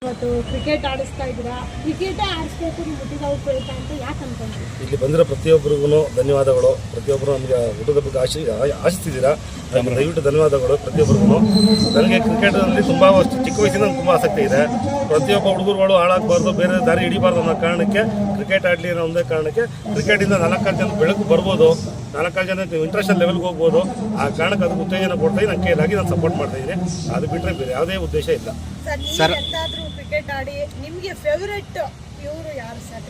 ಇವತ್ತು ಕ್ರಿಕೆಟ್ ಆಡಿಸ್ತಾ ಇದ್ದೀರಾ, ಕ್ರಿಕೆಟೇ ಆಡಿಸ್ಬೇಕು ನೀವು ಹುಟ್ಟಿದವ್ರು ಪ್ರಯತ್ನ ಅಂತ ಯಾಕೆ ಅನ್ಕೊಂಡ್ರಿ? ಇಲ್ಲಿ ಬಂದಿರೋ ಪ್ರತಿಯೊಬ್ಬರಿಗೂ ಧನ್ಯವಾದಗಳು. ಪ್ರತಿಯೊಬ್ಬರು ನಮಗೆ ಹುಟ್ಟದ ಬಗ್ಗೆ ಆಶಿಸ್ತಿದ್ದೀರಾ, ದಯವಿಟ್ಟು ಧನ್ಯವಾದಗಳು ಪ್ರತಿಯೊಬ್ಬರಿಗೂ. ನನಗೆ ಕ್ರಿಕೆಟಲ್ಲಿ ತುಂಬ ಚಿಕ್ಕ ವಯಸ್ಸಿನ ತುಂಬ ಆಸಕ್ತಿ ಇದೆ. ಪ್ರತಿಯೊಬ್ಬ ಹುಡುಗರುಗಳು ಹಾಳಾಗಬಾರ್ದು, ಬೇರೆ ದಾರಿ ಹಿಡಿಬಾರ್ದು ಅನ್ನೋ ಕಾರಣಕ್ಕೆ ಕ್ರಿಕೆಟ್ ಆಡಲಿ ಅನ್ನೋ ಒಂದೇ ಕಾರಣಕ್ಕೆ ಕ್ರಿಕೆಟಿಂದ 4 ಜನ ಬೆಳಕು ಬರ್ಬೋದು, 4 ಜನ ಇಂಟರ್ನ್ಯಾಷನಲ್ ಲೆವೆಲ್ಗೆ ಹೋಗ್ಬೋದು. ಆ ಕಾರಣಕ್ಕೆ ಅದಕ್ಕೆ ಉತ್ತೇಜನ ಕೊಡ್ತಾ ನಾನು ಕೈಲಾಗಿ ನಾನು ಸಪೋರ್ಟ್ ಮಾಡ್ತಾ ಇದ್ದೀನಿ. ಅದು ಬಿಟ್ಟರೆ ಬೇರೆ ಯಾವುದೇ ಉದ್ದೇಶ ಇಲ್ಲ. ಸರ್ ಕ್ರಿಕೆಟ್ ಆಡಿ ನಿಮಗೆ ಫೇವರೇಟ್ ಇವರು ಯಾರು ಸರ್?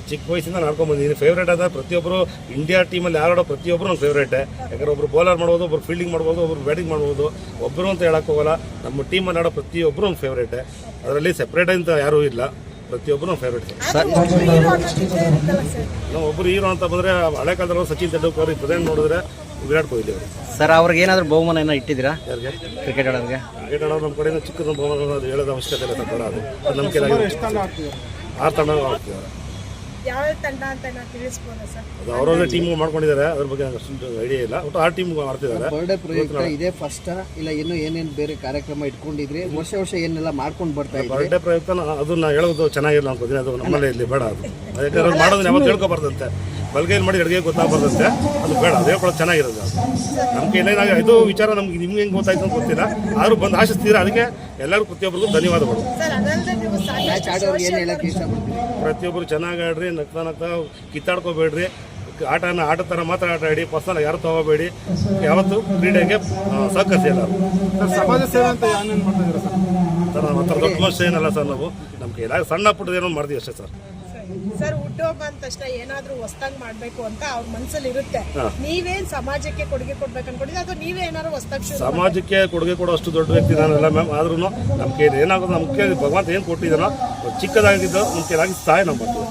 ಚಿಕ್ಕ ವಯಸ್ಸಿಂದ ನಾಡ್ಕೊಂಡು ಬಂದಿದ್ದೀನಿ. ಫೇವ್ರೇಟ್ ಆದ ಪ್ರತಿಯೊಬ್ಬರು ಇಂಡಿಯಾ ಟೀಮಲ್ಲಿ ಯಾರೋ ಪ್ರತಿಯೊಬ್ಬರು ನನ್ನ ಫೇವ್ರೇಟೆ. ಯಾಕಂದ್ರೆ ಒಬ್ಬರು ಬೌಲರ್ ಮಾಡ್ಬೋದು, ಒಬ್ಬರು ಫೀಲ್ಡಿಂಗ್ ಮಾಡ್ಬೋದು, ಒಬ್ಬರು ಬ್ಯಾಟಿಂಗ್ ಮಾಡ್ಬೋದು. ಒಬ್ಬರು ಅಂತ ಹೇಳಕ್ಕೆ ಹೋಗಲ್ಲ, ನಮ್ಮ ಟೀಮಲ್ಲಿ ಆಡೋ ಪ್ರತಿಯೊಬ್ಬರು ನನ್ನ ಫೇವ್ರೇಟೆ. ಅದರಲ್ಲಿ ಸೆಪ್ರೇಟ್ ಅಂತ ಯಾರೂ ಇಲ್ಲ, ಪ್ರತಿಯೊಬ್ಬರು ನಮ್ಮ ಫೇವ್ರೇಟ್. ನಾವು ಒಬ್ಬರು ಹೀರೋ ಅಂತ ಬಂದರೆ ಹಳೆ ಕಾಲದಲ್ಲಿ ಸಚಿನ್ ತೆಂಡೂಲ್ಕರ್, ಪ್ರೆಸೆಂಟ್ ನೋಡಿದ್ರೆ ವಿರಾಟ್ ಕೊಹ್ಲಿ ಅವರು. ಸರ್ ಅವ್ರಿಗೆ ಏನಾದರೂ ಬಹುಮಾನ ಏನೋ ಇಟ್ಟಿದ್ದೀರಾ? ಯಾರಿಗೆ? ಕ್ರಿಕೆಟ್ ಆಡೋರಿಗೆ. ಕ್ರಿಕೆಟ್ ಆಡೋದು ನಮ್ಮ ಕಡೆಯಿಂದ ಚಿಕ್ಕದ ಬಹುಮಾನ ಅದು ಹೇಳೋದು ಅವಶ್ಯಕತೆ ಇಲ್ಲ ಸರ್. ಅದು ನಮ್ಮ ಕೈಲಾಗಿ 6 ತಂಡ ಆಡ್ತಿದ್ದಾರೆ. ಯಾವ ತಂಡ ಅಂತ ತಿಳಿಸ್ಬೋದಾ ಸರ್? ಅದು ಅವರವರೇ ಟೀಮ್ ಮಾಡ್ಕೊಂಡಿದ್ದಾರೆ, ಅದ್ರ ಬಗ್ಗೆ ಅಷ್ಟು ಐಡಿಯಾ ಇಲ್ಲ. ಒಟ್ಟು 6 ಟೀಮ್ ಮಾಡ್ತಿದ್ದಾರೆ. ಬರ್ಡೇ ಪ್ರಯುಕ್ತ ಇದೇ ಫಸ್ಟ್ ಇಲ್ಲ ಇನ್ನೂ ಏನೇನು ಬೇರೆ ಕಾರ್ಯಕ್ರಮ ಇಟ್ಕೊಂಡಿದ್ರಿ? ವರ್ಷ ಏನೆಲ್ಲ ಮಾಡ್ಕೊಂಡು ಬರ್ತಾ ಇದ್ರಿ? ಬರ್ಡೇ ಪ್ರಯುಕ್ತ ಅದನ್ನ ಹೇಳೋದು ಚೆನ್ನಾಗಿಲ್ಲ ಅನ್ಕೋತೀನಿ. ಅದು ನಮ್ಮಲ್ಲೇ ಇಲ್ಲಿ ಬೇಡ. ಅದು ಯಾಕಂದ್ರೆ ಮಾಡೋದನ್ನ ಯಾವತ್ತು ಹೇಳ್ಕೊಬಾರ್ದಂತೆ, ಬಲ್ಗೈಲಿ ಮಾಡಿ ಅಡುಗೆ ಗೊತ್ತಾಗಬಾರ್ದಂತೆ. ಅದು ಬೇಡ, ಅದು ಹೇಳ್ಕೊಳ್ಳೋದು ಚೆನ್ನಾಗಿರೋದು. ನಮ್ಗೆ ಏನೇನಾಗ ಇದು ವಿಚಾರ ನಮ್ಗೆ ನಿಮ್ಗೆ ಹೆಂಗೆ ಗೊತ್ತಾಯ್ತು ಅಂತ ಗೊತ್ತಿಲ್ಲ, ಆದರೂ ಬಂದು ಆಶಿಸ್ತೀರಾ. ಅದಕ್ಕೆ ಎಲ್ಲರಿಗೂ ಪ್ರತಿಯೊಬ್ಬರಿಗೂ ಧನ್ಯವಾದಗಳು. ಮ್ಯಾಚ್ ಆಡೋರಿಗೆ ಏನು ಹೇಳಕ್ಕೆ ಇಷ್ಟಪಡ್ತೀವಿ? ಪ್ರತಿಯೊಬ್ಬರು ಚೆನ್ನಾಗಿ ಆಡ್ರಿ, ನಗ್ತಾ ಕಿತ್ತಾಡ್ಕೋಬೇಡ್ರಿ. ಆಟ ಥರ ಮಾತ್ರ ಆಟ ಆಡಿ, ಪರ್ಸನಲ್ ಯಾರು ತಗೋಬೇಡಿ. ಯಾವತ್ತು ಕ್ರೀಡೆಗೆ ಸಹಕರಿಸಿ ಎಲ್ಲರೂ. ಸಮಾಜ ಸೇವೆ ಅಂತ ಏನೇನು ಮಾಡ್ತಿದ್ದೀರಾ ಸರ್? ನಮ್ಮ ಹತ್ರ ದೊಡ್ಡ ಮನುಷ್ಯ ಏನಲ್ಲ ಸರ್. ನಾವು ನಮ್ಗೆ ಎಲ್ಲ ಸಣ್ಣ ಪುಟ್ಟದ ಏನೋ ಮಾಡ್ತೀವಿ ಅಷ್ಟೇ ಸರ್. ಸರ್ ಹುಟ್ಟುಹಬ್ಬ ಅಂದ ತಕ್ಷಣ ಏನಾದ್ರೂ ಹೊಸದಾಗಿ ಮಾಡ್ಬೇಕು ಅಂತ ಅವ್ರ ಮನಸ್ಸಲ್ಲಿ ಇರುತ್ತೆ. ನೀವೇನ್ ಸಮಾಜಕ್ಕೆ ಕೊಡುಗೆ ಕೊಡ್ಬೇಕು ಅನ್ಕೊಂಡಿದ್ರೆ ಅಥವಾ ನೀವೇ ಏನಾದ್ರು ಹೊಸದಾಗಿ ಸಮಾಜಕ್ಕೆ ಕೊಡುಗೆ ಕೊಡೋ ಅಷ್ಟು ದೊಡ್ಡ ವ್ಯಕ್ತಿ ನಾನಲ್ಲ ಮ್ಯಾಮ್. ಆದ್ರೂ ನಮ್ಗೆ ಏನಾಗೋದು ನಮ್ಗೆ ಭಗವಂತ ಏನು ಕೊಟ್ಟಿದ್ದಾನೋ ಚಿಕ್ಕದಾಗಿದ್ದು ನಮ್ಗೆ ಸಹಾಯ ನಾವು ಮಾಡ್ತೀವಿ.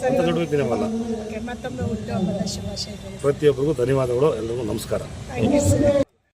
ಅಂತ ದೊಡ್ಡ ವ್ಯಕ್ತಿ ನಾವಲ್ಲ. ಮತ್ತೊಮ್ಮೆ ಹುಟ್ಟುಹಬ್ಬದ ಶುಭಾಶಯಗಳು. ಪ್ರತಿಯೊಬ್ಬರಿಗೂ ಧನ್ಯವಾದಗಳು. ಎಲ್ಲರಿಗೂ ನಮಸ್ಕಾರ. Thank you sir.